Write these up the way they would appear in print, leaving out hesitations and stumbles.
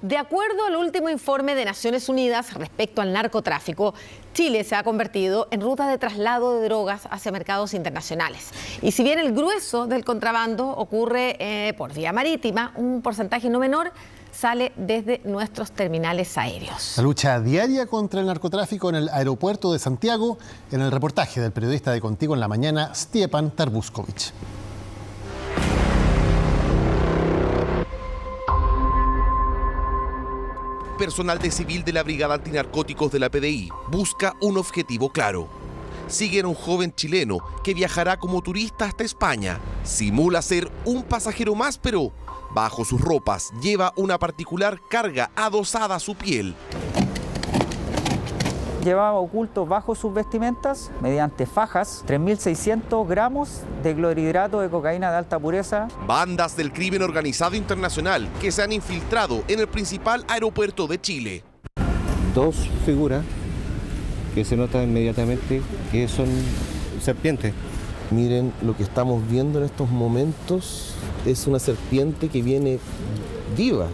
De acuerdo al último informe de Naciones Unidas respecto al narcotráfico, Chile se ha convertido en ruta de traslado de drogas hacia mercados internacionales. Y si bien el grueso del contrabando ocurre por vía marítima, un porcentaje no menor sale desde nuestros terminales aéreos. La lucha diaria contra el narcotráfico en el aeropuerto de Santiago, en el reportaje del periodista de Contigo en la Mañana, Stjepan Tarbuskovic. Personal de civil de la Brigada Antinarcóticos de la PDI busca un objetivo claro. Siguen a un joven chileno que viajará como turista hasta España. Simula ser un pasajero más, pero bajo sus ropas lleva una particular carga adosada a su piel. Llevaba oculto bajo sus vestimentas, mediante fajas, 3.600 gramos de clorhidrato de cocaína de alta pureza. Bandas del crimen organizado internacional que se han infiltrado en el principal aeropuerto de Chile. Dos figuras que se nota inmediatamente que son serpientes. Miren, lo que estamos viendo en estos momentos es una serpiente que viene viva.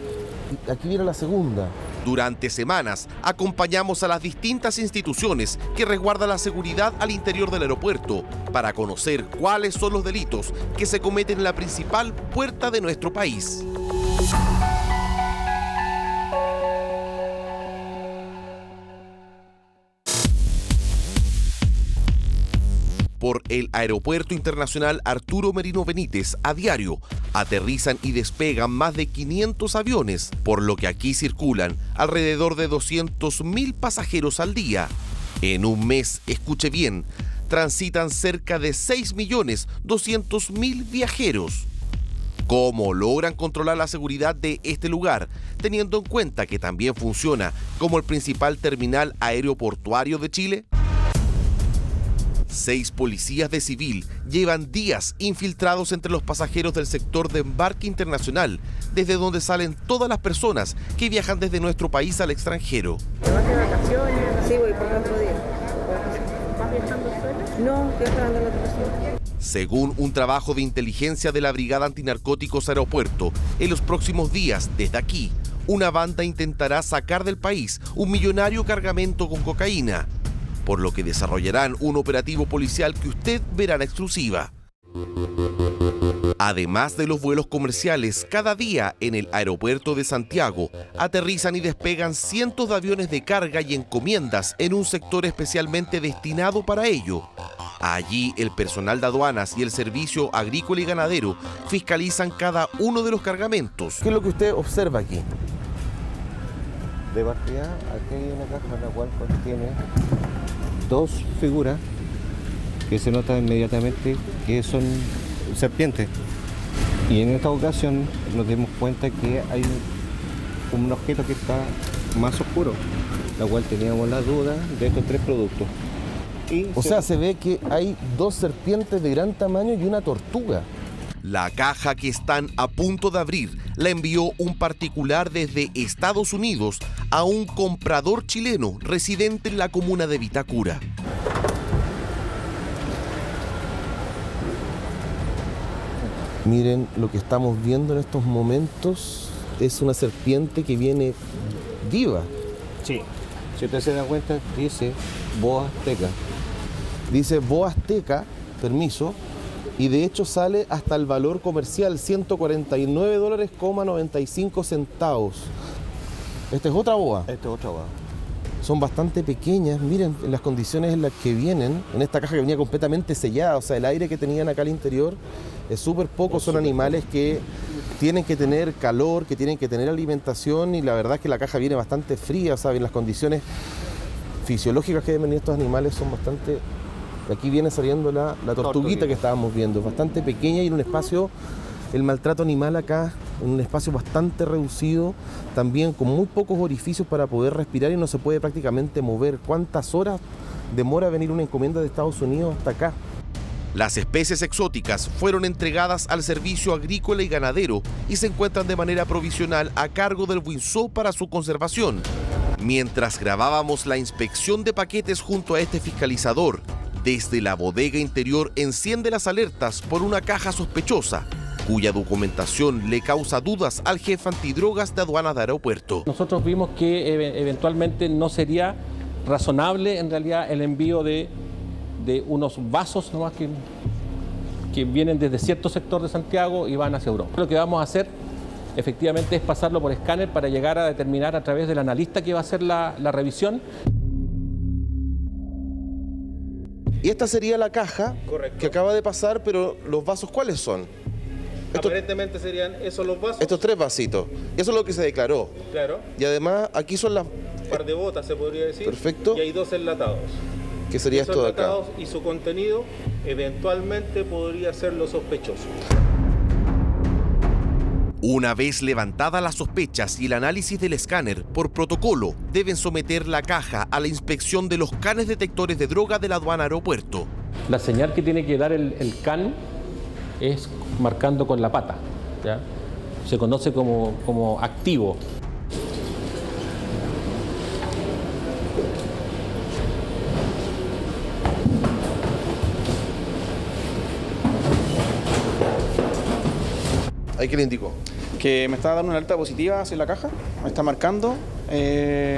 Aquí viene la segunda. Durante semanas acompañamos a las distintas instituciones que resguardan la seguridad al interior del aeropuerto para conocer cuáles son los delitos que se cometen en la principal puerta de nuestro país. Por el Aeropuerto Internacional Arturo Merino Benítez, a diario aterrizan y despegan más de 500 aviones, por lo que aquí circulan alrededor de 200.000 pasajeros al día. En un mes, escuche bien, transitan cerca de 6.200.000 viajeros. ¿Cómo logran controlar la seguridad de este lugar, teniendo en cuenta que también funciona como el principal terminal aeroportuario de Chile? 6 policías de civil llevan días infiltrados entre los pasajeros del sector de embarque internacional, desde donde salen todas las personas que viajan desde nuestro país al extranjero. ¿Te vas de vacaciones? Sí, voy por 4 días. ¿Vas viajando sola? No, estoy esperando a la otra persona. Según un trabajo de inteligencia de la Brigada Antinarcóticos Aeropuerto, en los próximos días, desde aquí, una banda intentará sacar del país un millonario cargamento con cocaína, por lo que desarrollarán un operativo policial que usted verá en exclusiva. Además de los vuelos comerciales, cada día en el aeropuerto de Santiago aterrizan y despegan cientos de aviones de carga y encomiendas en un sector especialmente destinado para ello. Allí el personal de aduanas y el servicio agrícola y ganadero fiscalizan cada uno de los cargamentos. ¿Qué es lo que usted observa aquí? De partida, aquí hay una caja la cual contiene dos figuras que se nota inmediatamente que son serpientes. Y en esta ocasión nos dimos cuenta que hay un objeto que está más oscuro, la cual teníamos la duda de estos 3 productos. O sea, se ve que hay 2 serpientes de gran tamaño y una tortuga. La caja que están a punto de abrir la envió un particular desde Estados Unidos a un comprador chileno residente en la comuna de Vitacura. Miren, lo que estamos viendo en estos momentos es una serpiente que viene viva. Sí, si usted se da cuenta, dice boa azteca. Dice boa azteca, permiso, y de hecho sale hasta el valor comercial, $149,95. Esta es otra boa. Esta es otra boa. Son bastante pequeñas, miren las condiciones en las que vienen, en esta caja que venía completamente sellada, o sea, el aire que tenían acá al interior es súper poco, son animales que tienen que tener calor, que tienen que tener alimentación, y la verdad es que la caja viene bastante fría, ¿saben? Las condiciones fisiológicas que deben venir estos animales son bastante... Aquí viene saliendo la tortuguita que estábamos viendo, bastante pequeña y en un espacio, el maltrato animal acá, en un espacio bastante reducido, también con muy pocos orificios para poder respirar y no se puede prácticamente mover. ¿Cuántas horas demora venir una encomienda de Estados Unidos hasta acá? Las especies exóticas fueron entregadas al servicio agrícola y ganadero y se encuentran de manera provisional a cargo del WINSO para su conservación. Mientras grabábamos la inspección de paquetes junto a este fiscalizador, desde la bodega interior enciende las alertas por una caja sospechosa, cuya documentación le causa dudas al jefe antidrogas de aduanas de aeropuerto. Nosotros vimos que eventualmente no sería razonable en realidad el envío de unos vasos nomás que vienen desde cierto sector de Santiago y van hacia Europa. Lo que vamos a hacer efectivamente es pasarlo por escáner para llegar a determinar a través del analista que va a hacer la revisión. Y esta sería la caja que acaba de pasar, pero ¿los vasos cuáles son? Aparentemente serían esos los vasos. Estos 3 vasitos. Eso es lo que se declaró. Claro. Y además aquí son las... Un par de botas se podría decir. Perfecto. Y hay 2 enlatados. ¿Qué sería esto de acá? Y su contenido eventualmente podría ser lo sospechoso. Una vez levantadas las sospechas y el análisis del escáner, por protocolo deben someter la caja a la inspección de los canes detectores de droga de la aduana aeropuerto. La señal que tiene que dar el can es marcando con la pata, ¿ya? Se conoce como activo. ¿Ahí qué le indicó? Que me está dando una alerta positiva hacia la caja, me está marcando,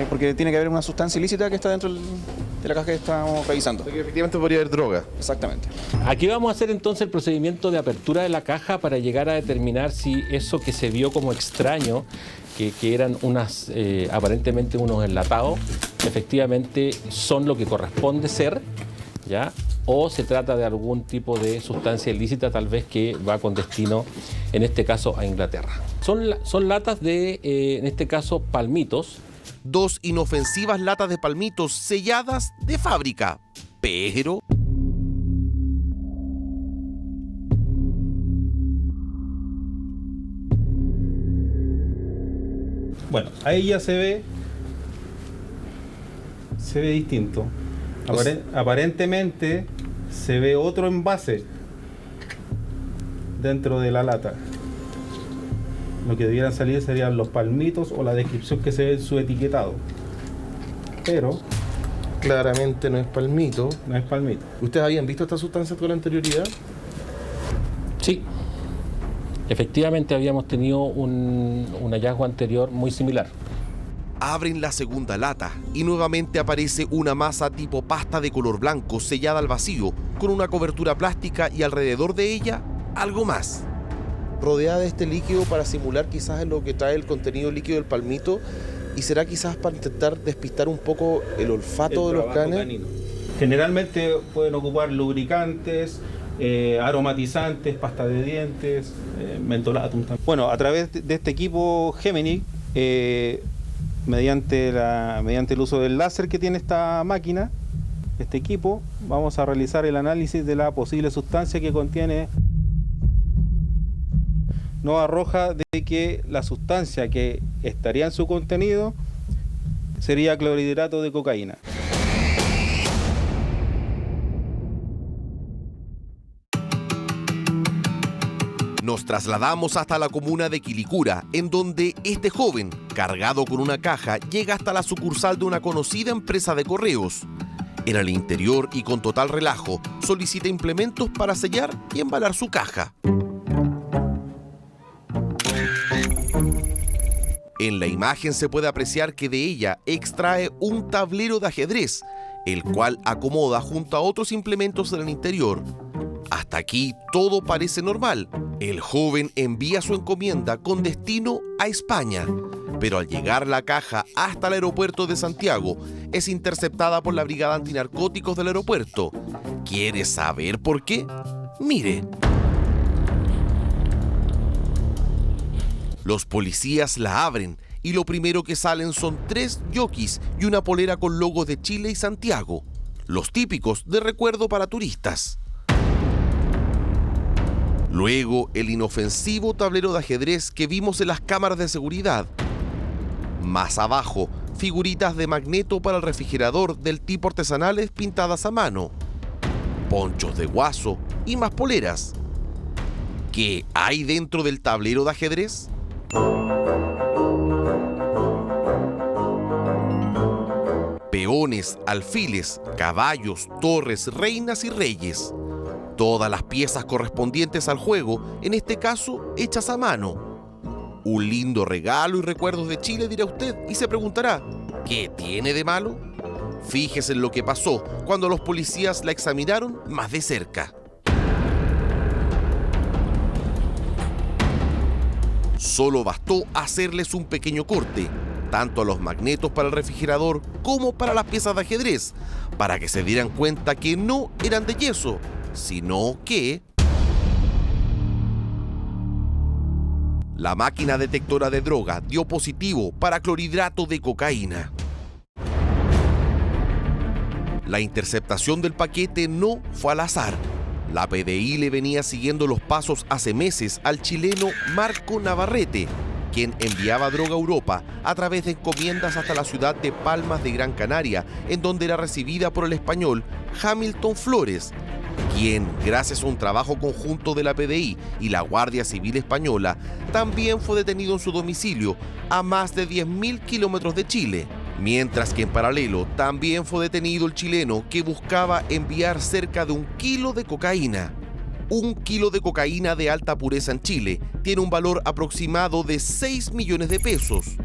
porque tiene que haber una sustancia ilícita que está dentro de la caja que estamos revisando. Que efectivamente podría haber droga. Exactamente. Aquí vamos a hacer entonces el procedimiento de apertura de la caja para llegar a determinar si eso que se vio como extraño, que eran aparentemente unos enlatados, efectivamente son lo que corresponde ser, ¿ya? O se trata de algún tipo de sustancia ilícita, tal vez que va con destino, en este caso, a Inglaterra. Son latas de, en este caso, palmitos. 2 inofensivas latas de palmitos selladas de fábrica, pero... Bueno, ahí ya se ve distinto. Aparentemente se ve otro envase dentro de la lata. Lo que debieran salir serían los palmitos o la descripción que se ve en su etiquetado. Pero Claramente no es palmito. no es palmito. ¿Ustedes habían visto esta sustancia con anterioridad? Sí, efectivamente habíamos tenido un hallazgo anterior muy similar. Abren la segunda lata y nuevamente aparece una masa tipo pasta de color blanco sellada al vacío con una cobertura plástica y alrededor de ella algo más. Rodeada de este líquido para simular quizás en lo que trae el contenido líquido del palmito, y será quizás para intentar despistar un poco el olfato de los canes. Canino. Generalmente pueden ocupar lubricantes, aromatizantes, pasta de dientes, mentolatum. Bueno, a través de este equipo Gemini, mediante el uso del láser que tiene esta máquina, este equipo, vamos a realizar el análisis de la posible sustancia que contiene. Nos arroja de que la sustancia que estaría en su contenido sería clorhidrato de cocaína. Nos trasladamos hasta la comuna de Quilicura, en donde este joven, cargado con una caja, llega hasta la sucursal de una conocida empresa de correos. En el interior y con total relajo, solicita implementos para sellar y embalar su caja. En la imagen se puede apreciar que de ella extrae un tablero de ajedrez, el cual acomoda junto a otros implementos del interior. Hasta aquí todo parece normal. El joven envía su encomienda con destino a España, pero al llegar la caja hasta el aeropuerto de Santiago, es interceptada por la Brigada Antinarcóticos del aeropuerto. ¿Quiere saber por qué? Mire. Los policías la abren y lo primero que salen son 3 jockeys y una polera con logos de Chile y Santiago, los típicos de recuerdo para turistas. Luego, el inofensivo tablero de ajedrez que vimos en las cámaras de seguridad. Más abajo, figuritas de magneto para el refrigerador del tipo artesanales pintadas a mano, ponchos de guaso y más poleras. ¿Qué hay dentro del tablero de ajedrez? Peones, alfiles, caballos, torres, reinas y reyes. Todas las piezas correspondientes al juego, en este caso hechas a mano. Un lindo regalo y recuerdos de Chile, dirá usted, y se preguntará, ¿qué tiene de malo? Fíjese en lo que pasó cuando los policías la examinaron más de cerca. Solo bastó hacerles un pequeño corte, tanto a los magnetos para el refrigerador como para las piezas de ajedrez, para que se dieran cuenta que no eran de yeso, sino que la máquina detectora de droga dio positivo para clorhidrato de cocaína. La interceptación del paquete no fue al azar. La PDI le venía siguiendo los pasos hace meses al chileno Marco Navarrete, quien enviaba droga a Europa a través de encomiendas hasta la ciudad de Palmas de Gran Canaria, en donde era recibida por el español Hamilton Flores, quien, gracias a un trabajo conjunto de la PDI y la Guardia Civil Española, también fue detenido en su domicilio a más de 10.000 kilómetros de Chile. Mientras que en paralelo también fue detenido el chileno que buscaba enviar cerca de 1 kilo de cocaína. 1 kilo de cocaína de alta pureza en Chile tiene un valor aproximado de 6 millones de pesos.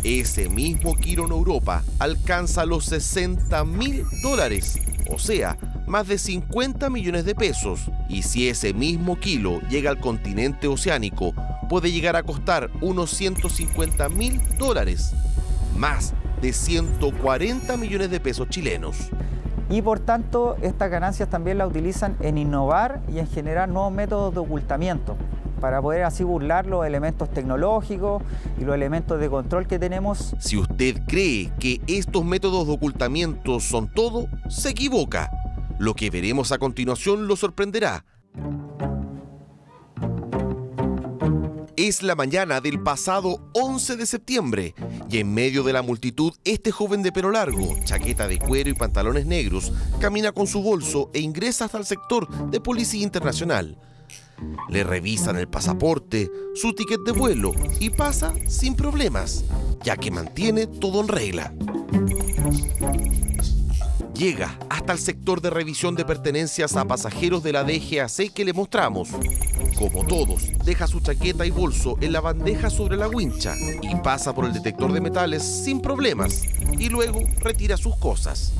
Ese mismo kilo en Europa alcanza los $60.000, o sea, más de 50 millones de pesos. Y si ese mismo kilo llega al continente oceánico, puede llegar a costar unos $150.000, más de 140 millones de pesos chilenos. Y por tanto, estas ganancias también las utilizan en innovar y en generar nuevos métodos de ocultamiento, para poder así burlar los elementos tecnológicos y los elementos de control que tenemos. Si usted cree que estos métodos de ocultamiento son todo, se equivoca. Lo que veremos a continuación lo sorprenderá. Es la mañana del pasado 11 de septiembre y en medio de la multitud este joven de pelo largo, chaqueta de cuero y pantalones negros, camina con su bolso e ingresa hasta el sector de Policía Internacional. Le revisan el pasaporte, su ticket de vuelo y pasa sin problemas, ya que mantiene todo en regla. Llega hasta el sector de revisión de pertenencias a pasajeros de la DGAC que le mostramos. Como todos, deja su chaqueta y bolso en la bandeja sobre la wincha y pasa por el detector de metales sin problemas y luego retira sus cosas.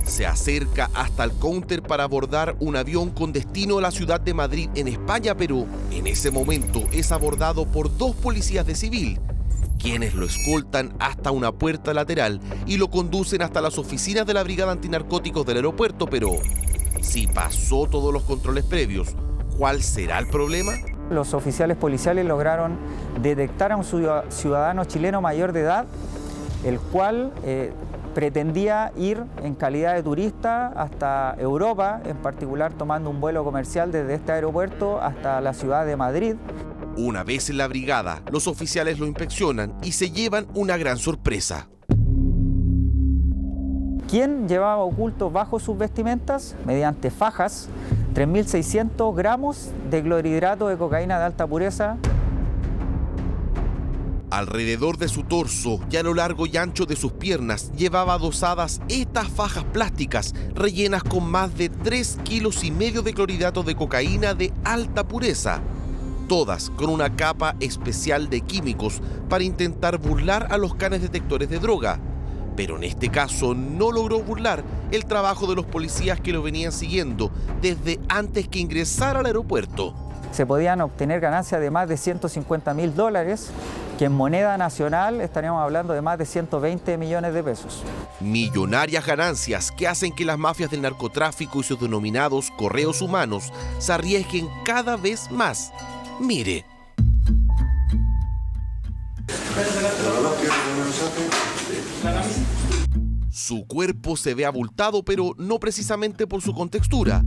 Se acerca hasta el counter para abordar un avión con destino a la ciudad de Madrid en España, pero en ese momento es abordado por 2 policías de civil, quienes lo escoltan hasta una puerta lateral y lo conducen hasta las oficinas de la Brigada Antinarcóticos del aeropuerto. Pero si pasó todos los controles previos, ¿cuál será el problema? Los oficiales policiales lograron detectar a un ciudadano chileno mayor de edad, el cual pretendía ir en calidad de turista hasta Europa, en particular tomando un vuelo comercial desde este aeropuerto hasta la ciudad de Madrid. Una vez en la brigada, los oficiales lo inspeccionan y se llevan una gran sorpresa. ¿Quién llevaba oculto bajo sus vestimentas, mediante fajas, 3.600 gramos de clorhidrato de cocaína de alta pureza? Alrededor de su torso y a lo largo y ancho de sus piernas llevaba adosadas estas fajas plásticas rellenas con más de 3,5 kilos de clorhidrato de cocaína de alta pureza, todas con una capa especial de químicos para intentar burlar a los canes detectores de droga. Pero en este caso no logró burlar el trabajo de los policías que lo venían siguiendo desde antes que ingresara al aeropuerto. Se podían obtener ganancias de más de $150.000, que en moneda nacional estaríamos hablando de más de 120 millones de pesos. Millonarias ganancias que hacen que las mafias del narcotráfico y sus denominados correos humanos se arriesguen cada vez más. Mire. Su cuerpo se ve abultado, pero no precisamente por su contextura.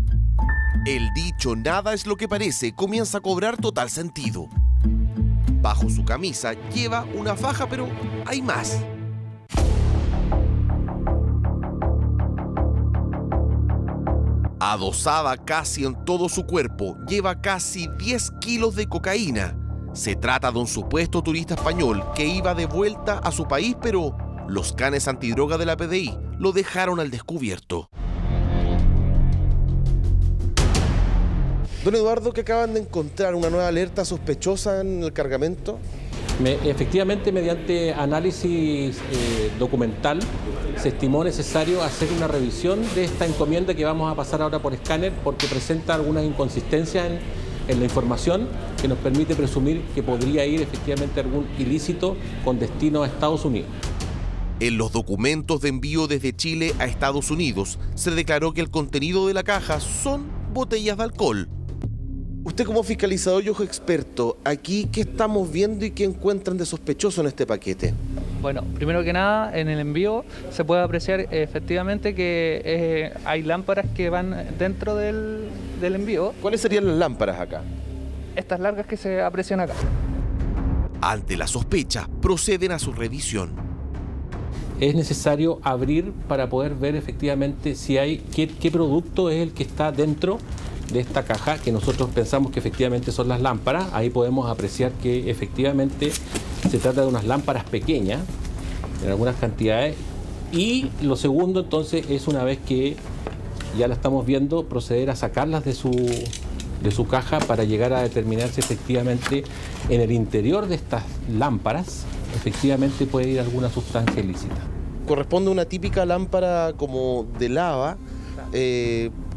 El dicho "nada es lo que parece" comienza a cobrar total sentido. Bajo su camisa lleva una faja, pero hay más. Adosada casi en todo su cuerpo, lleva casi 10 kilos de cocaína. Se trata de un supuesto turista español que iba de vuelta a su país, pero los canes antidroga de la PDI lo dejaron al descubierto. Don Eduardo, ¿qué acaban de encontrar? ¿Una nueva alerta sospechosa en el cargamento? Efectivamente, mediante análisis documental, se estimó necesario hacer una revisión de esta encomienda que vamos a pasar ahora por escáner porque presenta algunas inconsistencias en la información que nos permite presumir que podría ir efectivamente algún ilícito con destino a Estados Unidos. En los documentos de envío desde Chile a Estados Unidos se declaró que el contenido de la caja son botellas de alcohol. Usted como fiscalizador y ojo experto, aquí ¿qué estamos viendo y qué encuentran de sospechoso en este paquete? Bueno, primero que nada, en el envío se puede apreciar efectivamente que hay lámparas que van dentro del envío. ¿Cuáles serían las lámparas acá? Estas largas que se aprecian acá. Ante la sospecha, proceden a su revisión. Es necesario abrir para poder ver efectivamente si hay qué producto es el que está dentro de esta caja, que nosotros pensamos que efectivamente son las lámparas. Ahí podemos apreciar que efectivamente se trata de unas lámparas pequeñas, en algunas cantidades. Y lo segundo, entonces, es una vez que ya la estamos viendo, proceder a sacarlas de su caja para llegar a determinar si efectivamente en el interior de estas lámparas efectivamente puede ir alguna sustancia ilícita. Corresponde a una típica lámpara como de lava,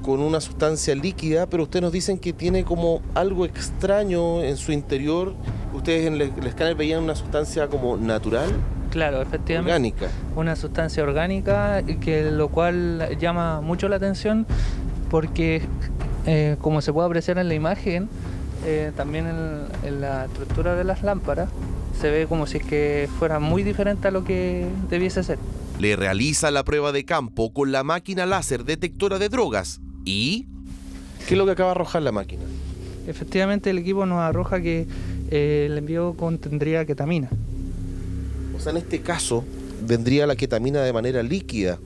con una sustancia líquida, pero ustedes nos dicen que tiene como algo extraño en su interior. Ustedes en el escáner veían una sustancia como natural. Claro, efectivamente. Orgánica. Una sustancia orgánica, lo cual llama mucho la atención porque, como se puede apreciar en la imagen, también en la estructura de las lámparas, se ve como si es que fuera muy diferente a lo que debiese ser. Le realiza la prueba de campo con la máquina láser detectora de drogas y... ¿Qué es lo que acaba de arrojar la máquina? Efectivamente, el equipo nos arroja que el envío contendría ketamina. O sea, en este caso, vendría la ketamina de manera líquida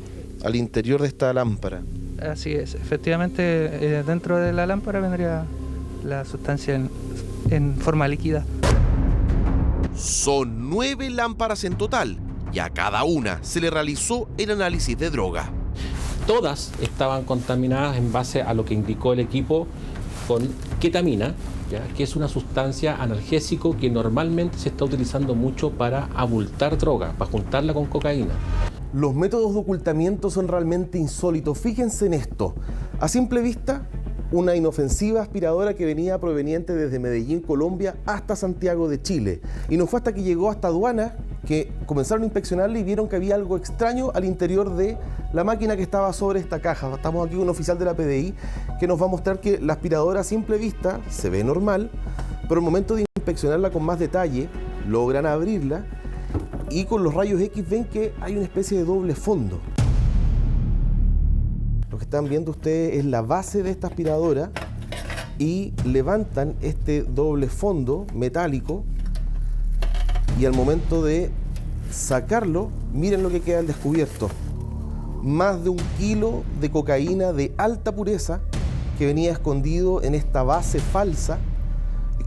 al interior de esta lámpara. Así es, efectivamente, dentro de la lámpara vendría la sustancia en forma líquida. Son 9 lámparas en total y a cada una se le realizó el análisis de droga. Todas estaban contaminadas en base a lo que indicó el equipo con ketamina, ¿ya? Que es una sustancia analgésico que normalmente se está utilizando mucho para abultar droga, para juntarla con cocaína. Los métodos de ocultamiento son realmente insólitos. Fíjense en esto. A simple vista, una inofensiva aspiradora que venía proveniente desde Medellín, Colombia, hasta Santiago de Chile. Y no fue hasta que llegó hasta aduanas que comenzaron a inspeccionarla y vieron que había algo extraño al interior de la máquina que estaba sobre esta caja. Estamos aquí con un oficial de la PDI que nos va a mostrar que la aspiradora a simple vista se ve normal, pero al momento de inspeccionarla con más detalle, logran abrirla y con los rayos X ven que hay una especie de doble fondo. Lo que están viendo ustedes es la base de esta aspiradora y levantan este doble fondo metálico y al momento de sacarlo, miren lo que queda al descubierto. Más de 1 kilo de cocaína de alta pureza que venía escondido en esta base falsa,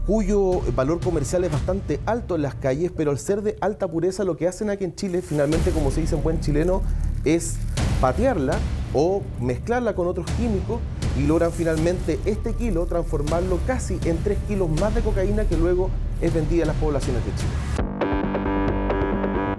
cuyo valor comercial es bastante alto en las calles, pero al ser de alta pureza lo que hacen aquí en Chile, finalmente, como se dice en buen chileno, es patearla o mezclarla con otros químicos y logran finalmente este kilo transformarlo casi en 3 kilos más de cocaína que luego es vendida en las poblaciones de Chile.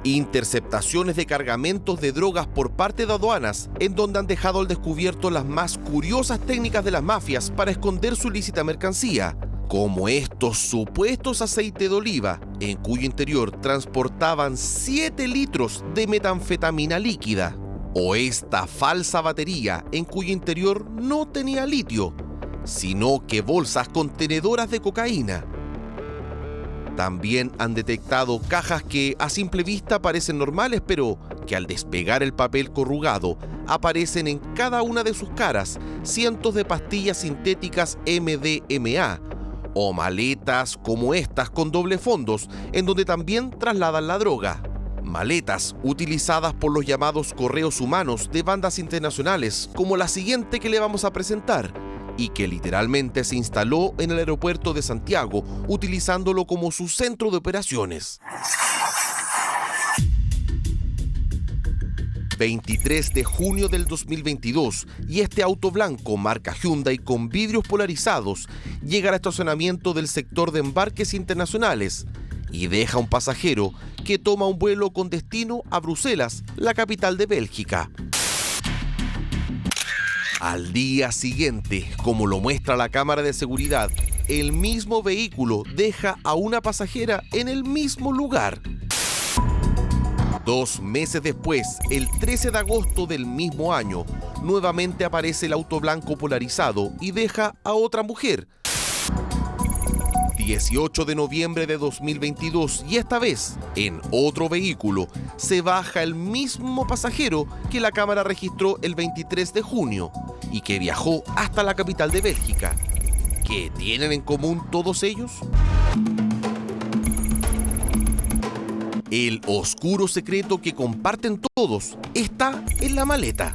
Interceptaciones de cargamentos de drogas por parte de aduanas, en donde han dejado al descubierto las más curiosas técnicas de las mafias para esconder su ilícita mercancía, como estos supuestos aceites de oliva, en cuyo interior transportaban 7 litros de metanfetamina líquida, o esta falsa batería, en cuyo interior no tenía litio, sino que bolsas contenedoras de cocaína. También han detectado cajas que a simple vista parecen normales, pero que al despegar el papel corrugado aparecen en cada una de sus caras cientos de pastillas sintéticas MDMA o maletas como estas con doble fondos, en donde también trasladan la droga. Maletas utilizadas por los llamados correos humanos de bandas internacionales, como la siguiente que le vamos a presentar, y que literalmente se instaló en el aeropuerto de Santiago, utilizándolo como su centro de operaciones. 23 de junio del 2022 y este auto blanco marca Hyundai con vidrios polarizados llega al estacionamiento del sector de embarques internacionales y deja a un pasajero que toma un vuelo con destino a Bruselas, la capital de Bélgica. Al día siguiente, como lo muestra la cámara de seguridad, el mismo vehículo deja a una pasajera en el mismo lugar. 2 meses después, el 13 de agosto del mismo año, nuevamente aparece el auto blanco polarizado y deja a otra mujer. 18 de noviembre de 2022 y esta vez, en otro vehículo, se baja el mismo pasajero que la cámara registró el 23 de junio y que viajó hasta la capital de Bélgica. ¿Qué tienen en común todos ellos? El oscuro secreto que comparten todos está en la maleta.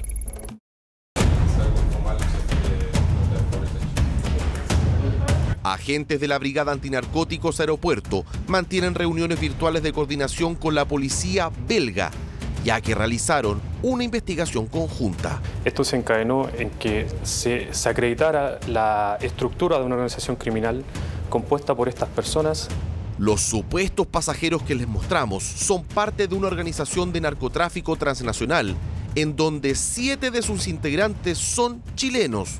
Agentes de la Brigada Antinarcóticos Aeropuerto mantienen reuniones virtuales de coordinación con la policía belga, ya que realizaron una investigación conjunta. Esto se encadenó en que se acreditara la estructura de una organización criminal compuesta por estas personas. Los supuestos pasajeros que les mostramos son parte de una organización de narcotráfico transnacional, en donde 7 de sus integrantes son chilenos.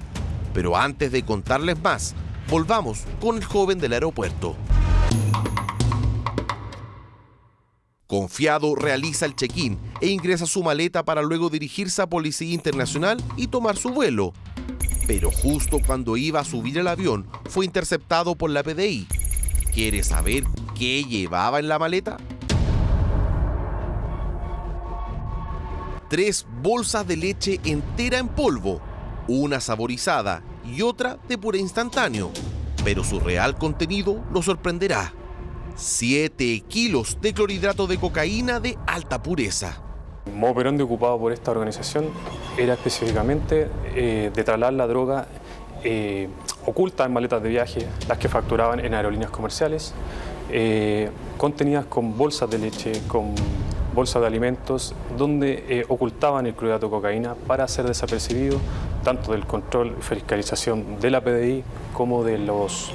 Pero antes de contarles más, volvamos con el joven del aeropuerto. Confiado, realiza el check-in e ingresa su maleta para luego dirigirse a Policía Internacional y tomar su vuelo. Pero justo cuando iba a subir el avión, fue interceptado por la PDI. ¿Quiere saber qué llevaba en la maleta? 3 bolsas de leche entera en polvo, una saborizada y otra de puré instantáneo. Pero su real contenido lo sorprenderá. 7 kilos de clorhidrato de cocaína de alta pureza. El modo operandi ocupado por esta organización era específicamente de trasladar la droga oculta en maletas de viaje, las que facturaban en aerolíneas comerciales, contenidas con bolsas de leche, con bolsas de alimentos, donde ocultaban el clorhidrato de cocaína para hacer desapercibido tanto del control y fiscalización de la PDI como de los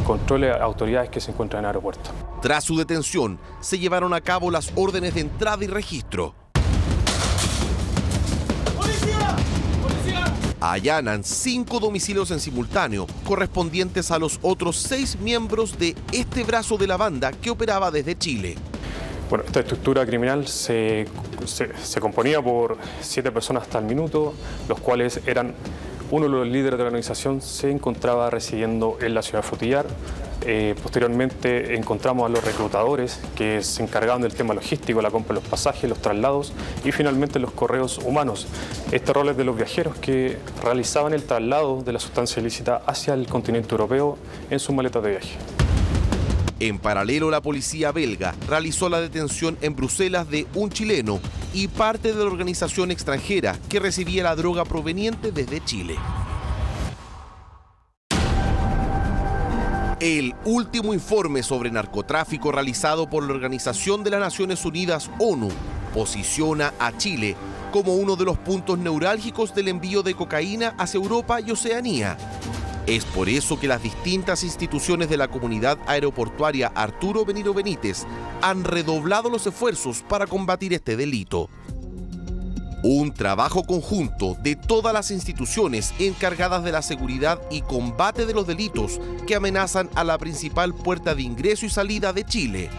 controles a autoridades que se encuentran en el aeropuerto. Tras su detención, se llevaron a cabo las órdenes de entrada y registro. ¡Policía! ¡Policía! Allanan 5 domicilios en simultáneo, correspondientes a los otros 6 miembros de este brazo de la banda que operaba desde Chile. Bueno, esta estructura criminal se componía por 7 personas hasta el minuto, los cuales eran uno de los líderes de la organización, se encontraba residiendo en la ciudad de Frutillar. Posteriormente encontramos a los reclutadores que se encargaban del tema logístico, la compra de los pasajes, los traslados y finalmente los correos humanos. Este rol es de los viajeros que realizaban el traslado de la sustancia ilícita hacia el continente europeo en sus maletas de viaje. En paralelo, la policía belga realizó la detención en Bruselas de un chileno y parte de la organización extranjera que recibía la droga proveniente desde Chile. El último informe sobre narcotráfico realizado por la Organización de las Naciones Unidas, ONU, posiciona a Chile como uno de los puntos neurálgicos del envío de cocaína hacia Europa y Oceanía. Es por eso que las distintas instituciones de la comunidad aeroportuaria Arturo Benito Benítez han redoblado los esfuerzos para combatir este delito. Un trabajo conjunto de todas las instituciones encargadas de la seguridad y combate de los delitos que amenazan a la principal puerta de ingreso y salida de Chile.